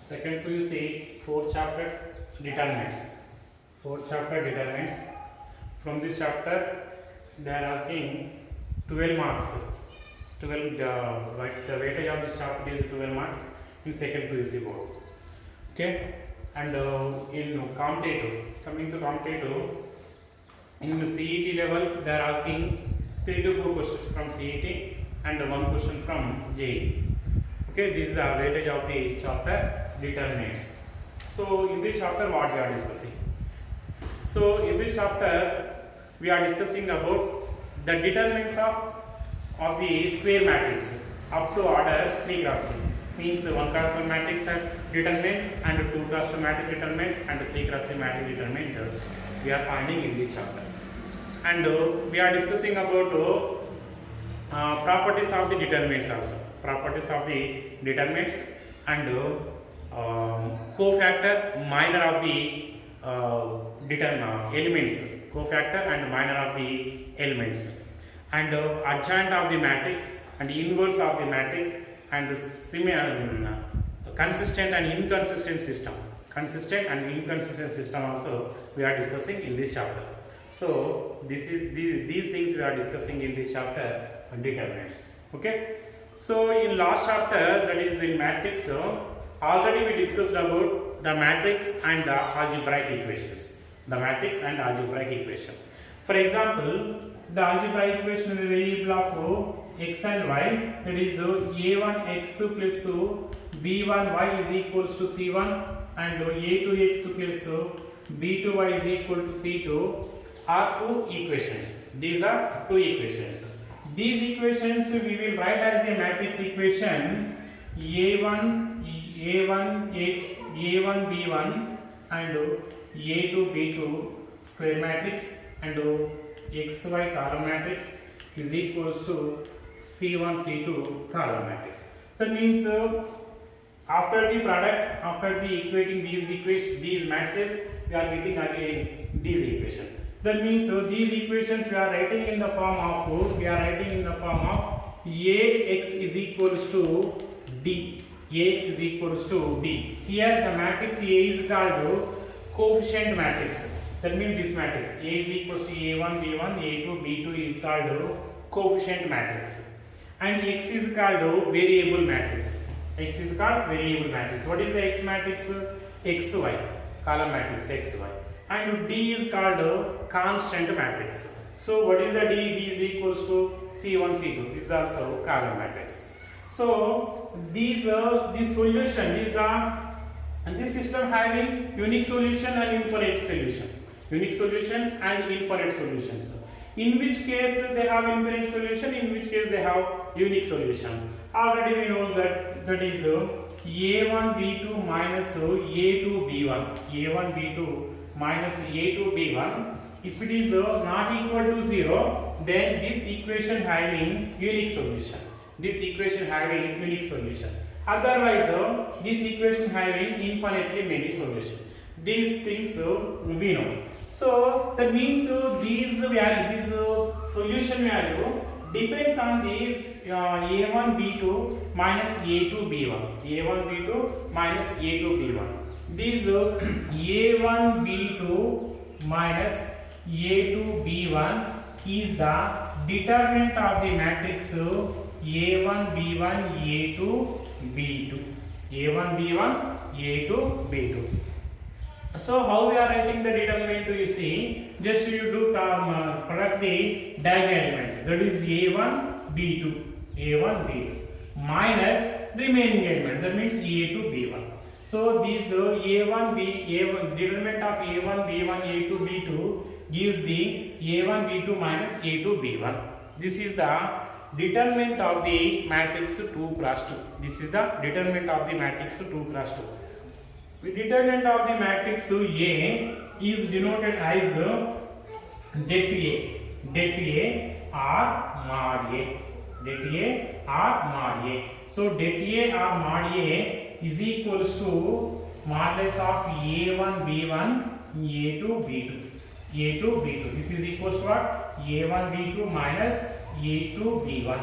Second PUC, fourth chapter, determinants. Fourth chapter, determinants. From this chapter, they are asking 12 marks. 12, the weightage of this chapter is 12 marks in second PUC board. Okay, and in competitive, coming to competitive, in CET level, they are asking 3 to 4 questions from CET and 1 question from JEE. Okay, this is the weightage of the chapter determinants. So in this chapter, what we are discussing? So in this chapter, we are discussing about the determinants of the square matrix up to order 3 cross 3. Means 1 cross 1 matrix determinant and 2 cross 2 matrix determinant and 3 cross 3 matrix determinant we are finding in this chapter. And we are discussing about properties of the determinants also. Properties of the determinants and cofactor minor of the elements, cofactor and minor of the elements, and adjoint of the matrix and inverse of the matrix, and consistent and inconsistent system. Consistent and inconsistent system also we are discussing in this chapter. So these things we are discussing in this chapter on determinants. Okay. So in last chapter, that is in matrix, already we discussed about the matrix and the algebraic equations. The matrix and algebraic equation. For example, the algebraic equation is a variable of x and y, that is a1x plus b1y is equals to c1 and a2x plus b2y is equal to c2 are 2 equations. These are 2 equations. These equations we will write as a matrix equation a1 b1 and a2 b2 square matrix and xy column matrix is equals to c1 c2 column matrix. That means after the product, after the equating these matrices, we are getting again these equations. That means these equations we are writing in the form of ax is equals to d. Ax is equals to d. Here the matrix A is called coefficient matrix. That means this matrix A is equals to a1 b1 a2 b2 is called coefficient matrix, and x is called variable matrix. X is called variable matrix. What is the x matrix? xy column matrix xy. And D is called constant matrix. So what is the D? D is equals to C1, C2. This is also column matrix. So these solution, this system having unique solution and infinite solution. Unique solutions and infinite solutions. In which case they have infinite solution, in which case they have unique solution. Already we know that is a1 b2 minus a2 b1. a1 b2 minus a2 b1. If it is not equal to 0, then this equation having unique solution. This equation having unique solution. Otherwise, this equation having infinitely many solutions. These things we know. So that means these solution value depends on the a1 b2 minus a2 b1. a1 b2 minus a2 b1. This a1 b2 minus a2 b1 is the determinant of the matrix a1 b1 a2 b2. a1 b1 a2 b2. So how we are writing the determinant? You see, just you do product the diagonal elements, that is a1 b2 minus remaining elements, that means a2 b1. So these a1 determinant of a1 b1 a2 b2 gives the a1 b2 minus a2 b1. This is the determinant of the matrix 2 cross 2. This is the determinant of the matrix 2 cross 2. The determinant of the matrix A is denoted as det or mod A. Det A or mod A. So det A or mod A is equals to modulus of a1 b1 a2 b2. a2 b2. This is equals to what? a1 b2 minus a2 b1.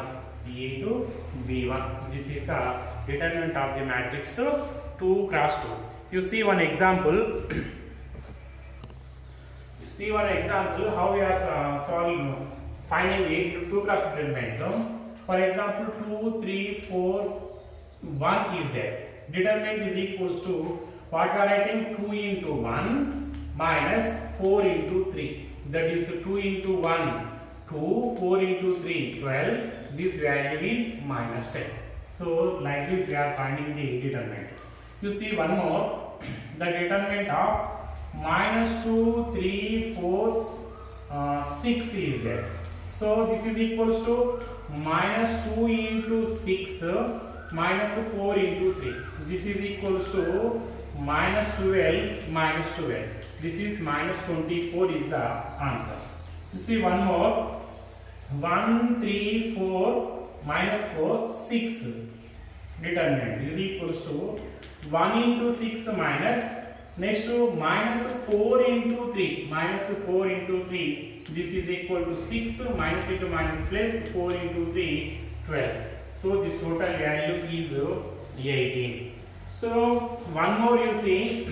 a2 b1. This is the determinant of the matrix 2 cross 2. You see one example. See one example how we are finding the 2 cross determinant. For example, 2, 3, 4, 1 is there. Determinant is equals to what we are writing? 2 into 1 minus 4 into 3. That is 2 into 1, 2, 4 into 3, 12. This value is minus 10. So like this we are finding the determinant. You see one more. The determinant of minus 2, 3, 4, 6 is there. So this is equals to minus 2 into 6 minus 4 into 3. This is equals to minus 12 minus 12. This is minus 24 is the answer. You see one more. 1, 3, 4 minus 4, 6. Determinant is equals to 1 into 6 minus, next to minus 4 into 3, minus 4 into 3, this is equal to 6, minus into minus plus 4 into 3, 12. So this total value is 18. So one more you see,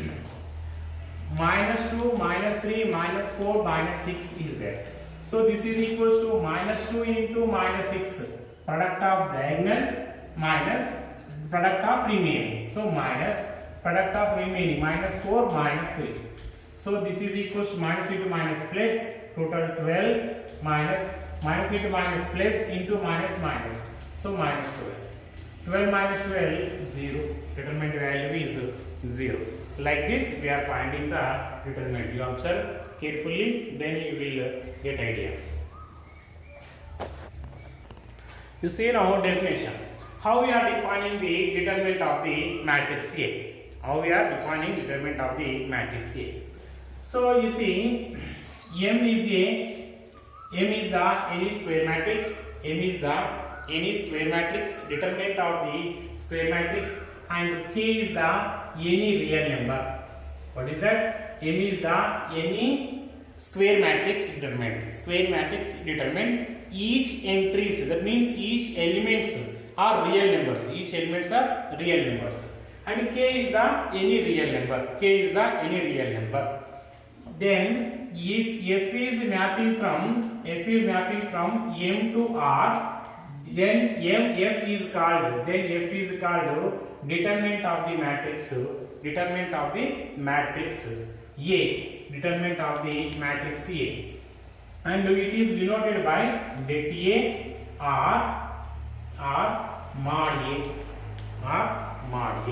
minus 2, minus 3, minus 4, minus 6 is there. So this is equals to minus 2 into minus 6, product of diagonals minus product of remaining. So minus product of remaining, minus 4 minus 3. So this is equals to minus into minus plus, total 12 minus into minus plus into minus minus. So minus 12. 12 minus 12, 0. Determinant value is 0. Like this we are finding the determinant. You observe carefully, then you will get idea. You see now definition. How we are defining the determinant of the matrix A? How we are defining determinant of the matrix A? So you see, M is the any square matrix. M is the any square matrix. Determinant of the square matrix, and K is the any real number. What is that? M is the any square matrix determinant. Square matrix determinant. Each entries, that means each elements are real numbers. Each elements are real numbers. And K is the any real number. K is the any real number. Then if F is mapping from M to R, then F is called determinant of the matrix. Determinant of the matrix A. Determinant of the matrix A. And it is denoted by det A or mod A.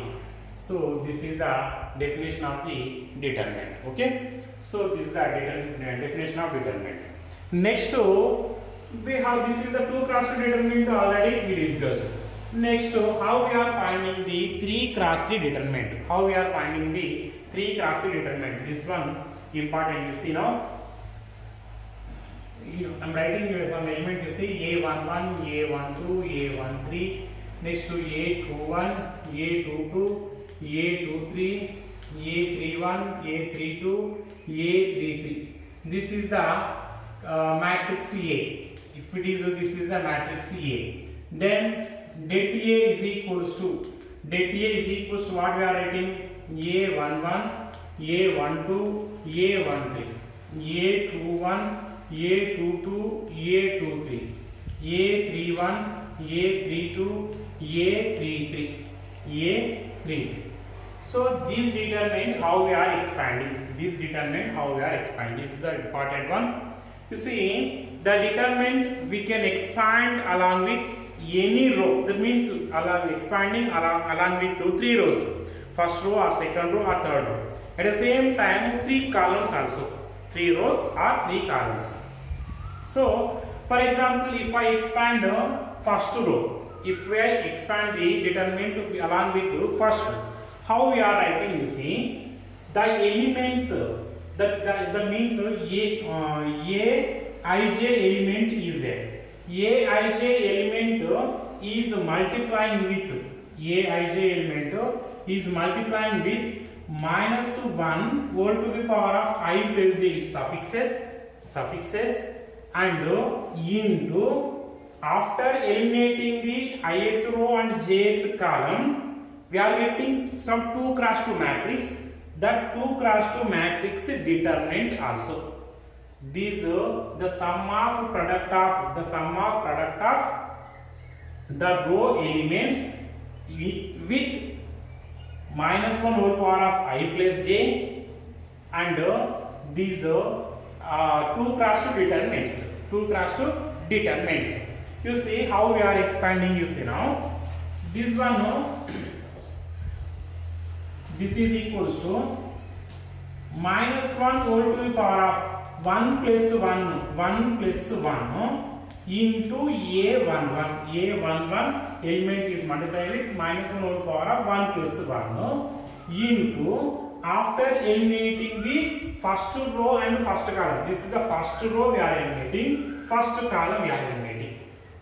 So this is the definition of the determinant. Okay. So this is the definition of determinant. Next we have, this is the 2 cross 2 determinant already we discussed. Next how we are finding the 3 cross 3 determinant. How we are finding the 3 cross 3 determinant. This one important. You see now. I am writing you some element. You see A11, A12, A13. Next to A21, A22, A23, A31, A32, A33. This is the matrix A. If it is, this is the matrix A. Then det A is equals to what we are writing? A11, A12, A13, A21, A22, A23, A31, A32, A33, A33. So this determine how we are expanding. This is the important one. You see, the determinant we can expand along with any row. That means expanding along with 3 rows. First row or second row or third row. At the same time 3 columns also. 3 rows or 3 columns. So for example, if I expand first row, if I expand the determinant along with the first row, how we are writing? You see, the elements that means Aij element is there. Aij element is multiplying with minus 1 whole to the power of I plus j suffixes and into after eliminating the ith row and jth column, we are getting some 2 cross 2 matrix. That 2 cross 2 matrix determinant also. These the sum of product of the row elements with minus 1 whole power of I plus j and these 2 cross 2 determinants. 2 cross 2 determinants. You see how we are expanding. You see now this one. This is equals to minus 1 whole to the power of 1 plus 1 into a11. A11 element is multiplied with minus 1 whole power of 1 plus 1 into, after eliminating the first row and first column. This is the first row we are eliminating, first column we are eliminating.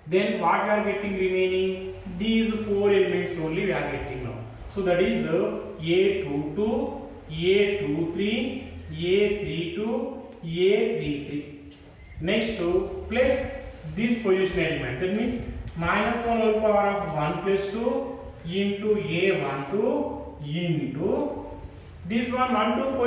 Then what we are getting remaining? These 4 elements only we are getting now. So that is A22, A23, A32, A33. Next plus this position element. That means minus 1 whole power of 1 plus 2 into A12 into this one 1 2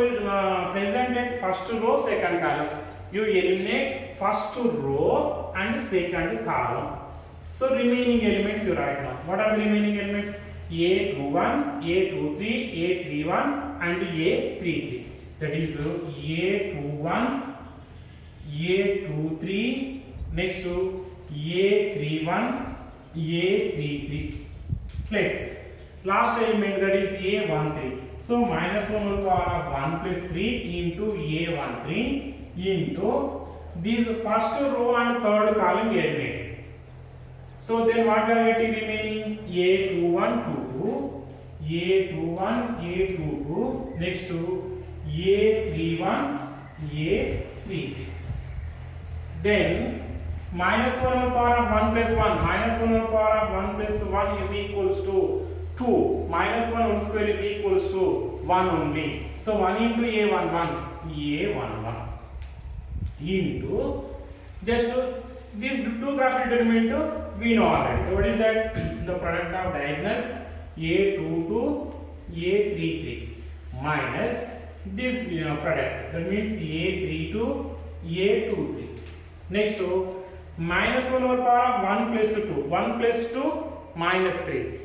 present at first row, second column. You eliminate first row and second column. So remaining elements you write now. What are the remaining elements? A21, A23, A31 and A33. That is A21, A23, next to A31, A33 plus last element, that is A13. So minus 1 whole power of 1 plus 3 into A13 into these first row and third column eliminated. So then what we are getting remaining? A21, A21, A22, next to A31, A33. Then minus 1 whole power of 1 plus 1, minus 1 whole power of 1 plus 1 is equals to 2, minus 1 whole square is equals to 1 only. So 1 into A11 into just this 2 cross determinant we know already. What is that? The product of diagonals A22, A33 minus this product, that means A32, A23. Next minus 1 over power of 1 plus 2, 1 plus 2 minus 3,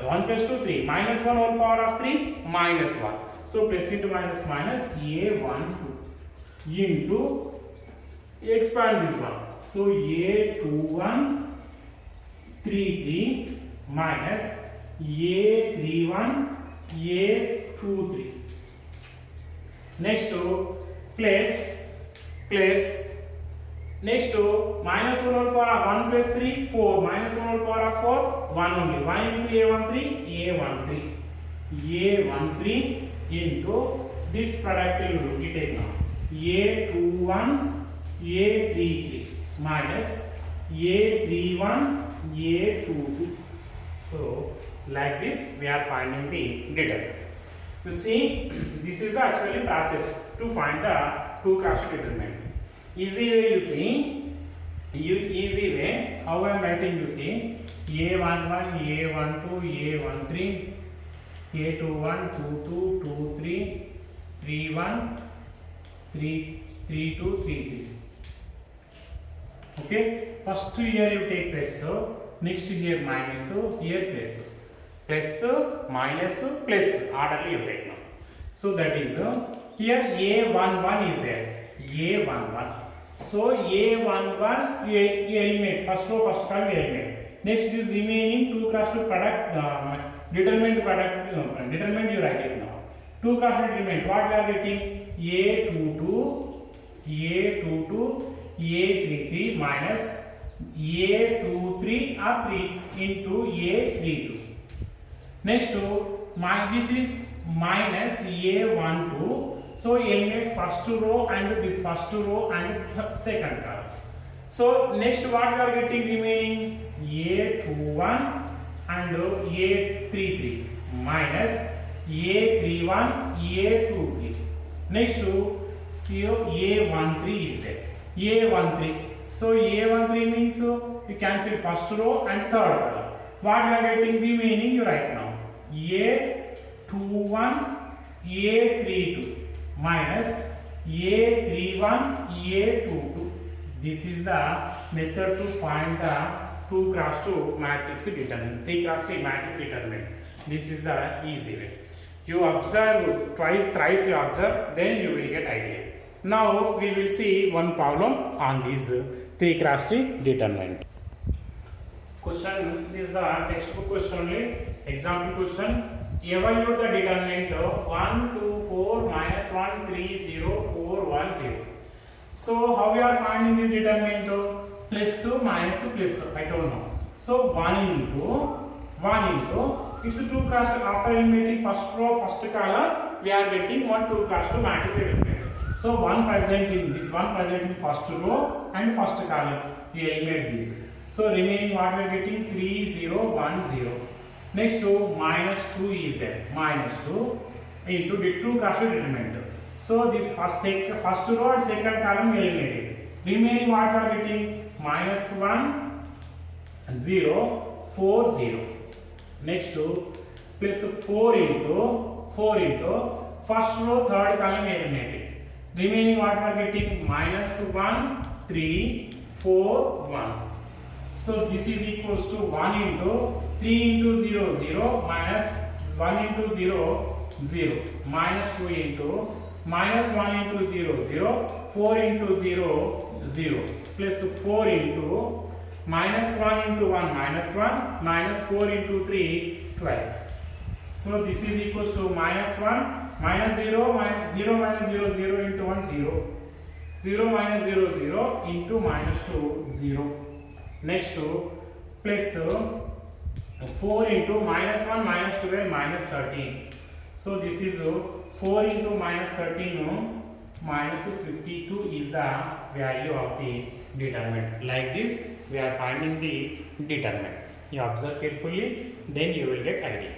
1 plus 2 3, minus 1 over power of 3 minus 1. So plus into minus minus A12 into, expand this one. So A21 33 minus A31 A23. Next plus next minus 1 whole power of 1 plus 3 4, minus 1 whole power of 4 1 only, 1 into A13 into this product will be taken now. A21 A33 minus A31 A22. So like this we are finding the determinant. You see, this is the actually process to find the 2 cross determinant. Easy way, you see, easy way how I am writing, you see, A11 A12 A13 A21 22 23 31 32 33. Okay, first here you take plus, so next here minus, so here plus, minus plus, orderly you take now. So that is here A11 is there, A11. So A11 you eliminate first row, first column you eliminate. Next is remaining 2 cross 2 product, determinant you write it now. 2 cross determinant, what we are getting? A22 A33 minus A23 or 3 into A32. Next this is minus A12. So eliminate first row and this first row and second column. So next what we are getting remaining? A21 and A33 minus A31 A23. Next see A13 is there. A13. So A13 means you cancel first row and third column. What we are getting remaining, you write now. A21, A32 minus A31, A22. This is the method to find the 2 cross 2 matrix determinant, 3 cross 3 matrix determinant. This is the easy way. You observe twice, thrice you observe, then you will get idea. Now we will see one problem on this 3 cross 3 determinant. Question, this is the textbook question only, example question. Evaluate the determinant 1, 2, 4, minus 1, 3, 0, 4, 1, 0. So how we are finding this determinant? Plus, minus, plus, I don't know. So 1 into, it's 2 cross 2. After eliminating first row, first column, we are getting 1, 2 cross 2 matrix determinant. So 1 present in this, 1 present in first row and first column. We eliminate this. So remaining what we are getting 3, 0, 1, 0. Next to minus 2 is there. Minus 2 into the 2 cross 2 determinant. So this first row and second column we eliminated. Remaining what we are getting minus 1, 0, 4, 0. Next to plus 4 into first row third column eliminated. Remaining what we are getting minus 1, 3, 4, 1. So this is equals to 1 into 3 into 0, 0, minus 1 into 0, 0, minus 2 into minus 1 into 0, 0, 4 into 0, 0, plus 4 into minus 1 into 1, minus 1, minus 4 into 3, 12. So this is equals to minus 1, minus 0, minus 0, minus 0, 0 into 1, 0, 0 minus 0, 0 into minus 2, 0. Next to plus 4 into minus 1, minus 12, minus 13. So this is 4 into minus 13, minus 52 is the value of the determinant. Like this, we are finding the determinant. You observe carefully, then you will get idea.